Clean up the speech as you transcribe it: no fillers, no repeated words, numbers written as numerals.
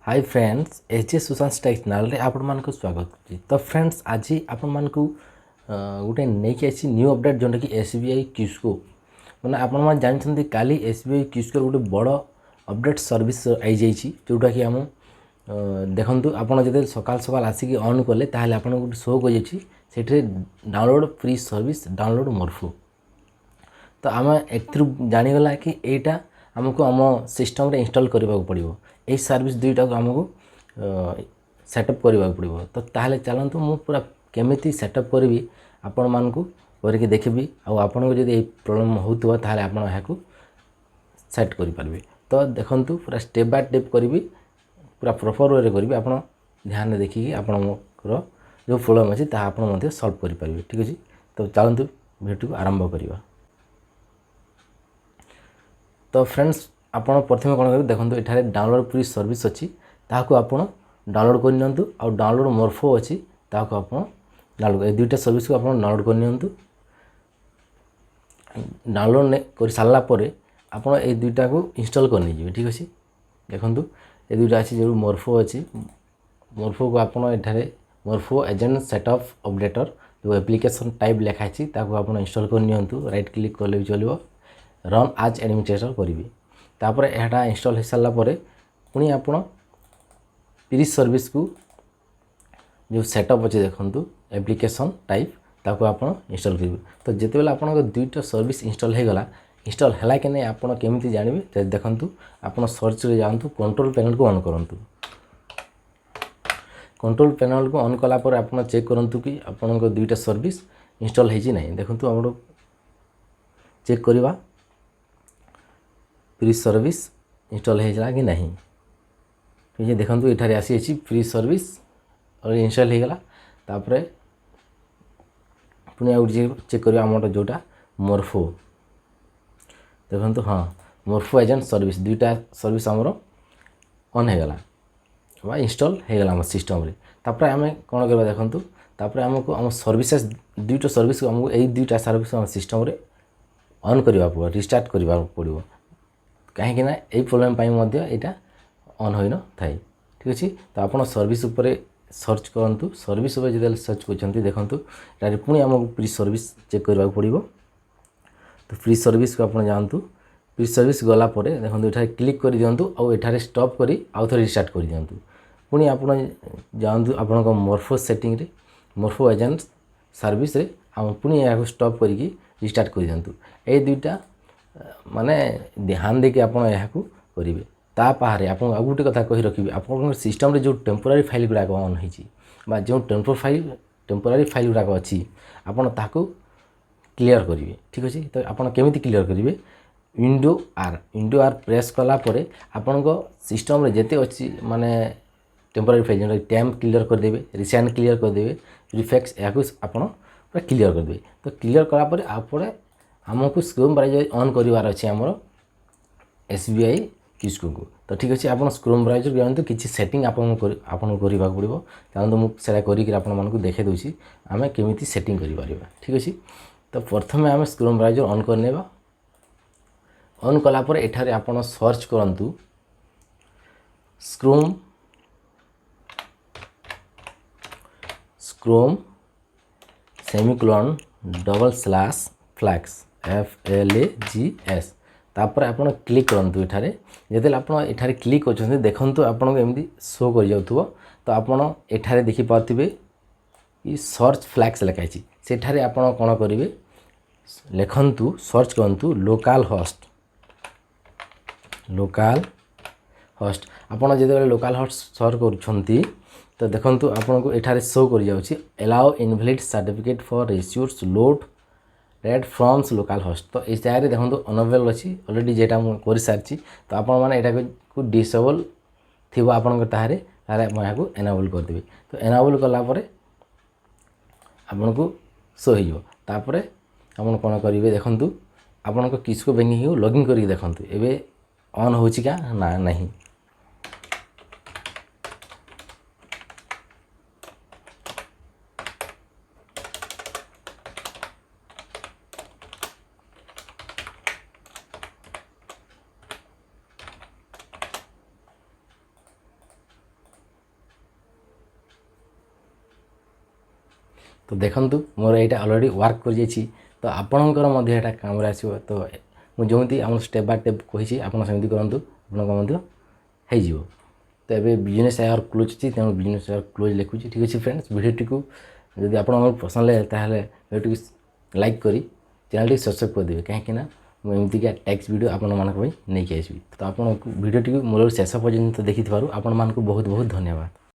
Hi friends H Sushant take channel रे आपण मानक स्वागत करछि। तो फ्रेंड्स आज आपण मानक गोटे नहीं आसी न्यू अपडेट जोटा कि एसबीआई किस्को मैंने आपण मान जानते काली एसबीआई किस्को गोटे बड़ अपडेट सर्विस आई जाइए जोटा कि आम देखु आपड़ जो सकाल सकाल आसिक ऑन कले ताहले आपण गोटे शो कर जाइए download free service download Morpho. तो आम एक जानीगला कि एटा आमको आम सिस्टम रे इंस्टॉल करने पड़ो यही सर्विस दुईटा को आमको सेटअप करने पड़ो। तो ताहले चलतु मु पूरा केमिति सेटअप करी आपण मानकु करके देखबी आपन को जदि प्रॉब्लम होतुवा ताहले आपण याकू सेट करि पारबे। तो देखंतु पूरा स्टेप बाय स्टेप करी पूरा प्रॉपर वे करी आपण ध्यान देखिकी आपण मोर जो प्रॉब्लम अछि ता आपण मध्ये सॉल्व करि पारबे। ठीक अछि। तो चलतु वीडियो को आरंभ करिवा। तो फ्रेंड्स आपण प्रथमे कोन करिवे देखंतु एठारे डाउनलोड फ्री सर्विस अछि ताहाको आपण डाउनलोड कर नियंतु और डाउनलोड मोरफो अछि ताहाको आपण डाउनलोड ए दुईटा सर्विस को आपण डाउनलोड कर नियंतु। डाउनलोड कर सारला परे आपण ए दुईटा को इंस्टॉल कर निजिवे। ठीक अछि। देखंतु ए दुईटा अछि जो मोरफो अछि मोरफो को आपण एठारे मोरफो एजेंट सेटअप अपडेटर जो एप्लिकेशन टाइप लिखा अछि ताको आपण इंस्टॉल कर नियंतु। राइट क्लिक करले भी चलिबो रन आज एडमिनिस्ट्रेटर करी तापर एटा इंस्टॉल हो सारा पुणी आप सर्विस को जो सेटअप अच्छे देखु एप्लिकेशन टाइप ताको आप इंस्टॉल करेंगे। तो जिते बेले आप दुईटा सर्विस इंस्टॉल हो गला इंस्टॉल है कि नहीं आप केमी जानवे देखु आप सर्च रे जातु कंट्रोल पैनल को ऑन करूँ। कंट्रोल पैनल को ऑन कलापर आप चेक करूँ कि आपण दुईटा सर्विस इंस्टॉल हो ना देखु आप चेक करवा फ्री सर्विस इंस्टॉल होगा कि नहीं। ठीक है। देखो ये आसी फ्री सर्विस और इंस्टॉल हो गला तापर पुणी आउ चेक करवा आम जोटा मोरफो देखो हाँ मोरफो एजेंट सर्विस दुईटा सर्विस आमर ऑन हो गला इंस्टॉल हो गला सिस्टम रे। तापर आम कौन करवा देखु तापर आमको आम सर्विसेस दुईटा सर्विस को आमको यही दुईटा सर्विस आम सिस्टम रे ऑन करवा पड़ो रिस्टार्ट करवा पड़ो कहीं यही प्रोब्लेम यहाँ ऑन हो न थाए। ठीक अच्छे। तो आप सर्विस उपरे सर्च करूँ सर्विस जो सर्च कर देखूँ पुणी आमको फ्री सर्विस चेक करने पड़ो। तो फ्री सर्विस को आप जानतु फ्री सर्विस गला देखो ये क्लिक कर दिंतु आउ एठारे स्टॉप करी आउ थे रिस्टार्ट कर दिंतु पुणी आप जानतु आपण मोरफो सेटिंग रे मोरफो एजेंट सर्विस रे आम पुणी या स्टॉप करी रिस्टार्ट कर दिंतु। ये दुईटा माने ध्यान देके आप करेंगे। ता पारे आप गोटे कथा कही रखिए आप सिस्टम रे जो टेम्पोरारी फाइल गुड़ाक ऑन हो जो टेम्पोरारी फाइल गुड़ाक अच्छी आपड़ ताकू क्लियर करेंगे। ठीक अच्छे। तो आप केमी क्लियर करेंगे विंडो आर प्रेस कलापर आपण सिस्टम रे जेते अच्छी माने टेम्पोरारी फाइल जो टैम्प क्लियर करदे रिसेंट क्लियर करदे रिफेक्स या पूरा क्लियर करदे। तो क्लियर कलापर आप आमको स्क्रोम ब्राउज़र ऑन करार अच्छे आमर एसबीआई किस्को को। तो ठीक अच्छे आप स्क्रोम ब्राउज़र जानते किसी सेटिंग आपको करने पड़ो चाहूँ मुझे कर देखे दूसरी आम केमी सेटिंग कर। ठीक अच्छे। तो प्रथम आम स्क्रोम ब्राउज़र ऑन करने ऑन कलापर एठारे आप सर्च करूँ स्क्रोम सेमिकोलन // FLAGS तापर आप क्लिक करूँ एठारे जब आप एठारे क्लिक कर देखो आपको एमती शो कर जाउथुबो। तो आपड़ एठारे देखि पार्थिबे कि सर्च फ्लैग्स लिखाई सेठारे आप कौन करेंगे लिखंतु सर्च करूँ लोकल होस्ट आपड़ जो लोकल होस्ट सर्च कर तो देखो आपको एठारे शो कर जाउछि allow invalid certificate for issues loaded from localhost. तो इस जगह देखो अनअवेलेबल अच्छी ऑलरेडी जेटा कर सारी। तो आप को डिसेबल थी आपंकर ताहरे मुझे एनाबल करदेवी। तो एनाबल कलापर आपन को शो होपर आप कौन करेंगे देखूँ आपण किसको बैंकिंग को लॉगिन करके देखूँ एवं ऑन हो ना नहीं। तो देखंतु मोर एटा ऑलरेडी वर्क कर जाइछि तो आपणकर मध्य एटा काम रे आसीबो तो मु जोंती हम स्टेप बाय स्टेप कहिछि आपण सेमति करंतु आपणक मध्य हे जिवो तो एबे बिजनेस आवर क्लोज छी तेनु बिजनेस आवर क्लोज लिखुछि ठीक अछि फ्रेंड्स वीडियो टिकु जदि आपण पसंद ले ताहले वीडियो टिकु लाइक करी चैनल टी सब्सक्राइब कर देबे काहे कि ना मु एमति का टैक्स वीडियो आपण मानक पई नै कि आइछि तो आपण वीडियो टिकु मोर शेष पर्यंत देखिथिबारु आपण मानकु बहुत बहुत धन्यवाद।